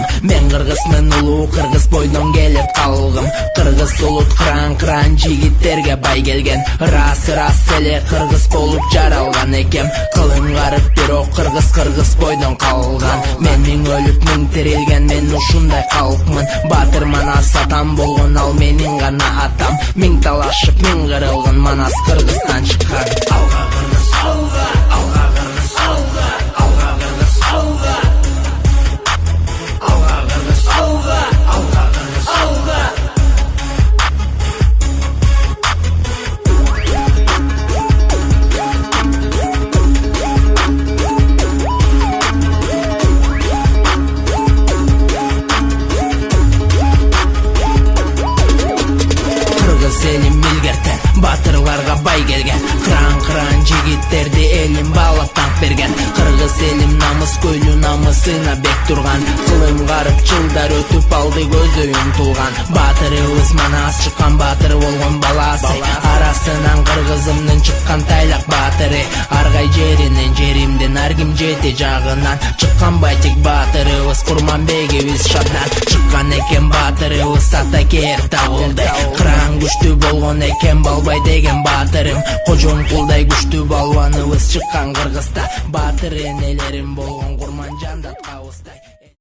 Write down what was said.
калгам. Мен кыргызмын улуу, кыргыз бойдон келип калгам. Кыргыз улут кыран жигиттерге бай келген. Рас эле кыргыз болуп жаралган экем. Кылым карып бирок кыргыз бойдон калган. Мен миң өлүп миң тирилген, мен ушундай калкмын. Батыр Манас атам болгон, ал менин гана атам. Миң талашып миң кырылган, Манас Кыргыздан чыккан. Алга кыргыз, алга, алга кыргыз, алга, алга кыргыз, алга. Алга кыргыз, алга, алга кыргыз, алга. Элим милгертен, батырларга бай келген. Кыран жигиттерди элим баалап танк берген. Кыргыз элим намыс көйлү, намысына бек турган. Кылым карып жылдар өтүп алды, көздөй умтулган. Батырыбыз Манас чыккан, батыр болгон баласы. Арасынан кыргызымдын чыккан тайлак батыры. Аргай жеринен, жеримден ар ким жети жагынан. Чыккан байтик батырыбыз, Курманбегибиз шаднан. Чыккан экен батырыбыз, Атакер табылды. Кыран күчтүү болгон экен, Балбай деген батырым. Кожомкулдай күчтүү балбаныбыз чыккан Кыргызда. Батыр энелерим болгон Курманжанда кабыздай.